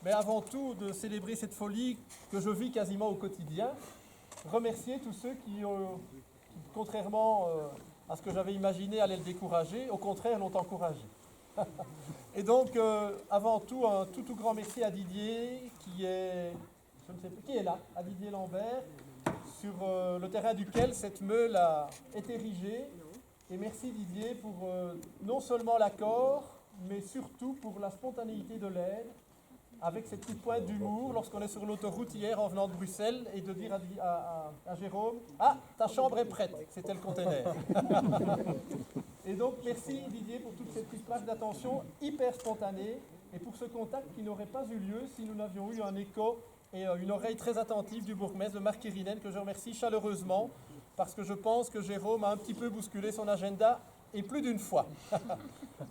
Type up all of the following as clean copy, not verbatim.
mais avant tout de célébrer cette folie que je vis quasiment au quotidien. Remercier tous ceux qui contrairement à ce que j'avais imaginé, allaient le décourager, au contraire l'ont encouragé. Et donc, avant tout, un tout grand merci à Didier, qui est là, à Didier Lambert, sur le terrain duquel cette meule est érigée. Et merci Didier pour non seulement l'accord, mais surtout pour la spontanéité de l'aide, avec cette petite pointe d'humour lorsqu'on est sur l'autoroute hier en venant de Bruxelles, et de dire à Jérôme « Ah, ta chambre est prête !» C'était le container. Et donc merci Didier pour toute cette petite marque d'attention hyper spontanée, et pour ce contact qui n'aurait pas eu lieu si nous n'avions eu un écho et une oreille très attentive du bourgmestre de Marc Irinen, que je remercie chaleureusement, parce que je pense que Jérôme a un petit peu bousculé son agenda, et plus d'une fois.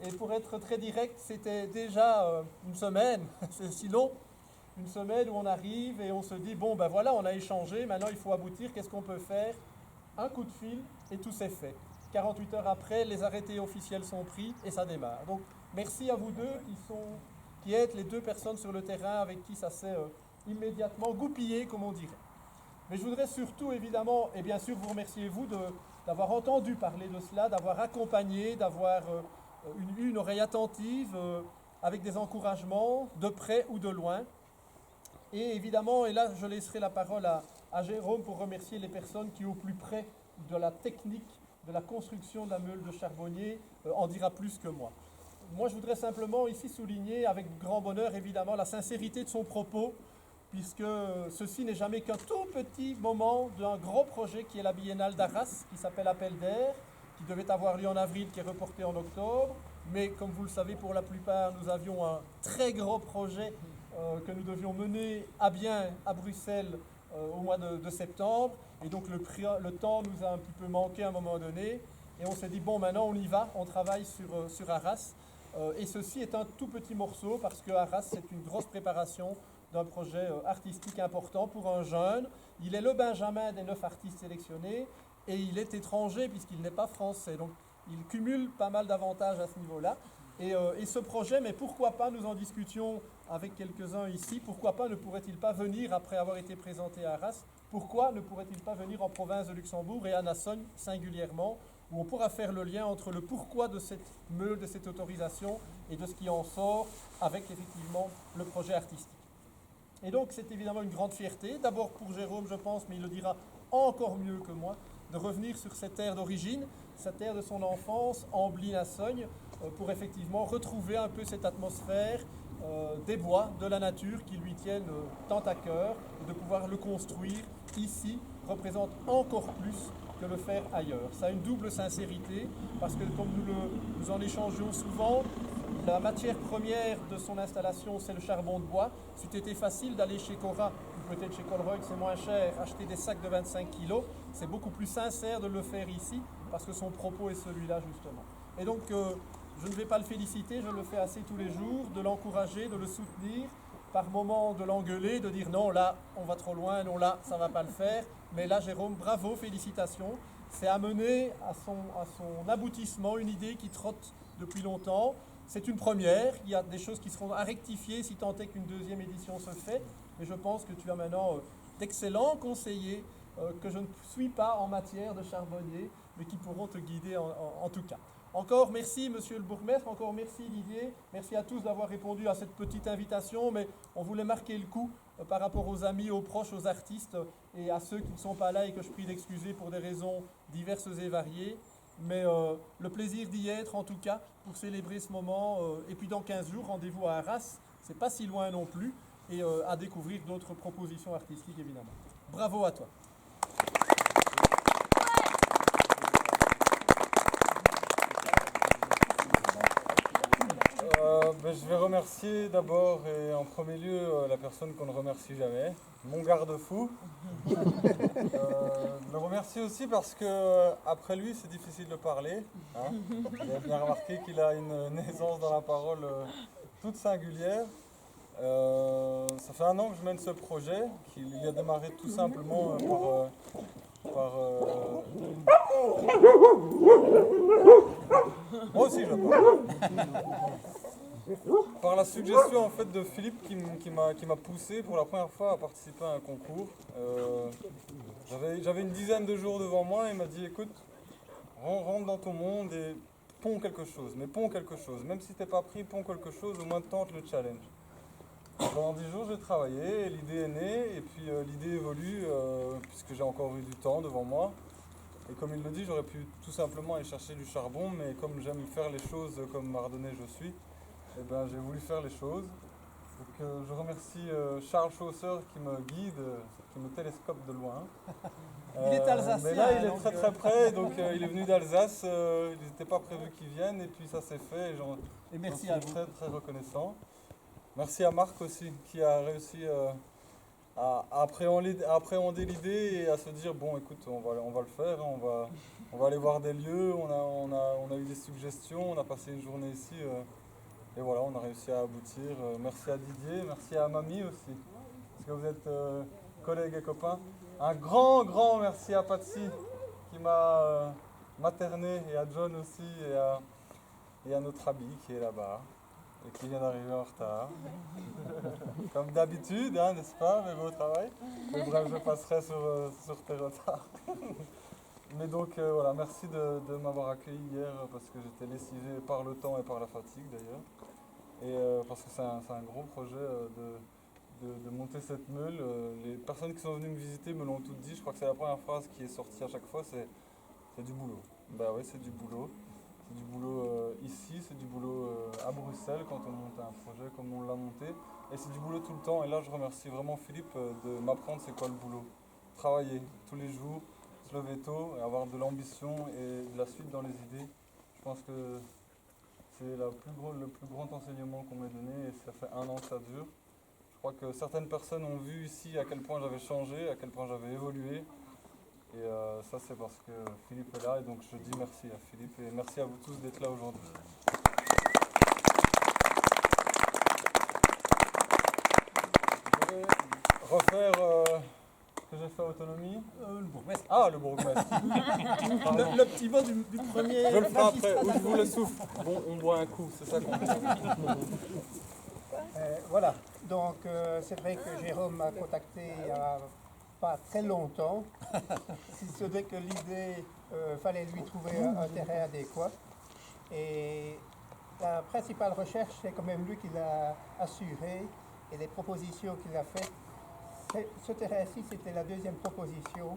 Et pour être très direct, c'était déjà une semaine, c'est si long, une semaine où on arrive et on se dit, bon ben voilà, on a échangé, maintenant il faut aboutir, qu'est-ce qu'on peut faire? Un coup de fil et tout s'est fait. 48 heures après, les arrêtés officiels sont pris et ça démarre. Donc merci à vous deux qui êtes les deux personnes sur le terrain avec qui ça s'est immédiatement goupillé, comme on dirait. Mais je voudrais surtout, évidemment, et bien sûr vous remercier vous d'avoir entendu parler de cela, d'avoir accompagné, d'avoir eu une oreille attentive, avec des encouragements, de près ou de loin. Et évidemment, et là je laisserai la parole à Jérôme pour remercier les personnes qui, au plus près de la technique, de la construction de la meule de charbonnier, en dira plus que moi. Moi je voudrais simplement ici souligner, avec grand bonheur évidemment, la sincérité de son propos, puisque ceci n'est jamais qu'un tout petit moment d'un gros projet qui est la Biennale d'Arras, qui s'appelle Appel d'air, qui devait avoir lieu en avril, qui est reporté en octobre. Mais comme vous le savez, pour la plupart, nous avions un très gros projet que nous devions mener à bien à Bruxelles au mois de septembre. Et donc le temps nous a un petit peu manqué à un moment donné. Et on s'est dit, bon, maintenant on y va, on travaille sur Arras. Et ceci est un tout petit morceau, parce que Arras, c'est une grosse préparation d'un projet artistique important pour un jeune. Il est le benjamin des 9 artistes sélectionnés et il est étranger puisqu'il n'est pas français. Donc il cumule pas mal d'avantages à ce niveau-là. Et ce projet, mais pourquoi pas, nous en discutions avec quelques-uns ici, pourquoi pas ne pourrait-il pas venir après avoir été présenté à Arras? Pourquoi ne pourrait-il pas venir en province de Luxembourg et à Nassogne singulièrement, où on pourra faire le lien entre le pourquoi de cette meule, de cette autorisation et de ce qui en sort avec effectivement le projet artistique. Et donc c'est évidemment une grande fierté, d'abord pour Jérôme je pense, mais il le dira encore mieux que moi, de revenir sur cette terre d'origine, cette terre de son enfance, Ambly-Nassogne, pour effectivement retrouver un peu cette atmosphère des bois, de la nature qui lui tiennent tant à cœur, et de pouvoir le construire ici représente encore plus que le faire ailleurs. Ça a une double sincérité, parce que comme nous en échangeons souvent, la matière première de son installation, c'est le charbon de bois. C'eût été facile d'aller chez Cora, ou peut-être chez Colruyt, c'est moins cher, acheter des sacs de 25 kg. C'est beaucoup plus sincère de le faire ici, parce que son propos est celui-là, justement. Et donc, je ne vais pas le féliciter, je le fais assez tous les jours, de l'encourager, de le soutenir, par moments de l'engueuler, de dire non, là, on va trop loin, non, là, ça ne va pas le faire. Mais là, Jérôme, bravo, félicitations. C'est amener à son aboutissement une idée qui trotte depuis longtemps. C'est une première, il y a des choses qui seront à rectifier si tant est qu'une deuxième édition se fait, mais je pense que tu as maintenant d'excellents conseillers que je ne suis pas en matière de charbonnier, mais qui pourront te guider en tout cas. Encore merci monsieur le bourgmestre, encore merci Didier, merci à tous d'avoir répondu à cette petite invitation, mais on voulait marquer le coup par rapport aux amis, aux proches, aux artistes et à ceux qui ne sont pas là et que je prie d'excuser pour des raisons diverses et variées. Mais le plaisir d'y être en tout cas pour célébrer ce moment. Et puis dans 15 jours, rendez-vous à Arras, c'est pas si loin non plus, et à découvrir d'autres propositions artistiques évidemment. Bravo à toi. Je vais remercier d'abord et en premier lieu la personne qu'on ne remercie jamais, mon garde-fou. Le remercier aussi parce que après lui c'est difficile de parler. Hein. Vous avez bien remarqué qu'il a une aisance dans la parole toute singulière. Ça fait 1 an que je mène ce projet, qu'il a démarré tout simplement par moi aussi je parle. par la suggestion en fait de Philippe qui m'a poussé pour la première fois à participer à un concours. J'avais une dizaine de jours devant moi et il m'a dit écoute, rentre dans ton monde et ponds quelque chose, mais ponds quelque chose. Même si t'es pas pris, ponds quelque chose, au moins tente le challenge. Pendant 10 jours, j'ai travaillé, et l'idée est née, et puis l'idée évolue, puisque j'ai encore eu du temps devant moi. Et comme il le dit, j'aurais pu tout simplement aller chercher du charbon, mais comme j'aime faire les choses comme ardennais je suis, eh ben, j'ai voulu faire les choses. Donc, je remercie Charles Chausseur qui me guide, qui me télescope de loin. Il est alsacien. Mais là, il est donc, très très près, donc il est venu d'Alsace, il n'était pas prévu qu'il vienne, et puis ça s'est fait, et et merci j'en à suis vous. très très reconnaissant. Merci à Marc aussi, qui a réussi à appréhender l'idée et à se dire, bon écoute, on va le faire, hein, on va aller voir des lieux, on a eu des suggestions, on a passé une journée ici, et voilà, on a réussi à aboutir. Merci à Didier, merci à Mamie aussi, parce que vous êtes collègues et copains. Un grand merci à Patsy, qui m'a materné, et à John aussi, et à notre ami qui est là-bas et qui vient d'arriver en retard. Comme d'habitude, hein, n'est-ce pas, mais au travail. Mais bref, je passerai sur tes retards. Mais donc voilà, merci de m'avoir accueilli hier parce que j'étais lessivé par le temps et par la fatigue d'ailleurs. Et parce que c'est un gros projet de monter cette meule. Les personnes qui sont venues me visiter me l'ont toutes dit. Je crois que c'est la première phrase qui est sortie à chaque fois, c'est du boulot. Bah oui, c'est du boulot. C'est du boulot ici, c'est du boulot à Bruxelles quand on monte un projet comme on l'a monté. Et c'est du boulot tout le temps. Et là, je remercie vraiment Philippe de m'apprendre c'est quoi le boulot. Travailler tous les jours, se lever tôt, et avoir de l'ambition et de la suite dans les idées. Je pense que c'est le plus grand enseignement qu'on m'ait donné et ça fait 1 an que ça dure. Je crois que certaines personnes ont vu ici à quel point j'avais changé, à quel point j'avais évolué. Et ça, c'est parce que Philippe est là, et donc je dis merci à Philippe, et merci à vous tous d'être là aujourd'hui. Je vais refaire ce que j'ai fait à Autonomie. Le bourgmestre. Ah, le bourgmestre. Le petit mot du premier. Je le ferai après, magistrat ou je vous le d'Alsace. souffle. Bon, on boit un coup, c'est ça qu'on dit. Voilà, donc c'est vrai que Jérôme m'a contacté il n'y a pas très longtemps, si ce n'est que l'idée, fallait lui trouver un terrain adéquat. Et la principale recherche, c'est quand même lui qui l'a assuré et les propositions qu'il a faites. Ce terrain-ci, c'était la deuxième proposition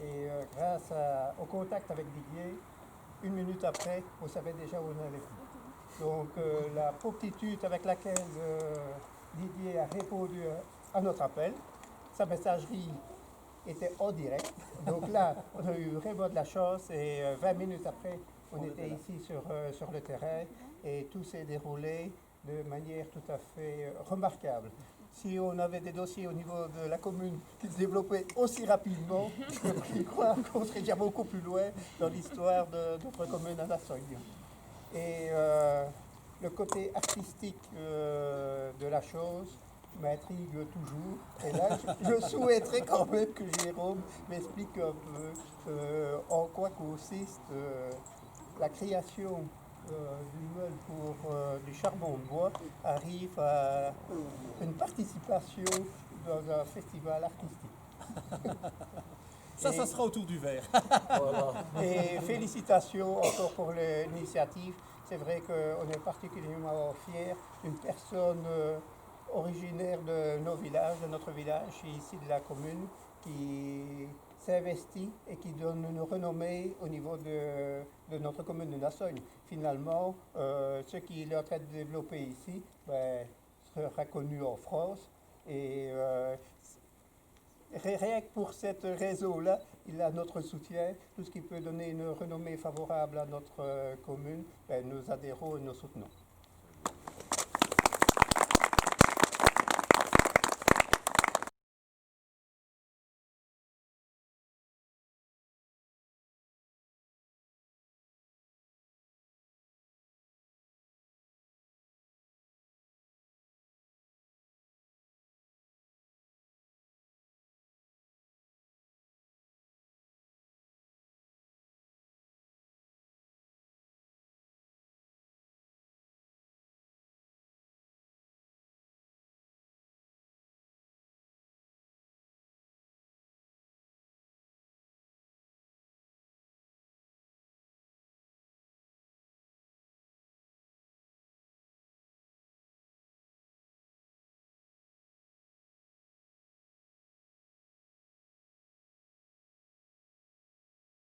et grâce au contact avec Didier, 1 minute après, on savait déjà où on allait. Donc la promptitude avec laquelle Didier a répondu à notre appel, sa messagerie était en direct. Donc là, on a eu vraiment de la chance et 20 minutes après, on était ici sur le terrain et tout s'est déroulé de manière tout à fait remarquable. Si on avait des dossiers au niveau de la commune qui se développaient aussi rapidement, je peux croire qu'on serait déjà beaucoup plus loin dans l'histoire de notre commune à Nassogne. Et le côté artistique de la chose m'intrigue toujours. Et là, je souhaiterais quand même que Jérôme m'explique un peu en quoi consiste la création d'une meule pour du charbon de bois arrive à une participation dans un festival artistique. Ça sera autour du verre. Voilà. Et félicitations encore pour l'initiative. C'est vrai qu'on est particulièrement fiers d'une personne originaire de nos villages, de notre village, ici de la commune, qui s'investit et qui donne une renommée au niveau de notre commune de Nassogne. Finalement, ce qu'il est en train de développer ici sera connu en France. Et rien que pour cette réseau-là, il a notre soutien. Tout ce qui peut donner une renommée favorable à notre commune, nous adhérons et nous soutenons.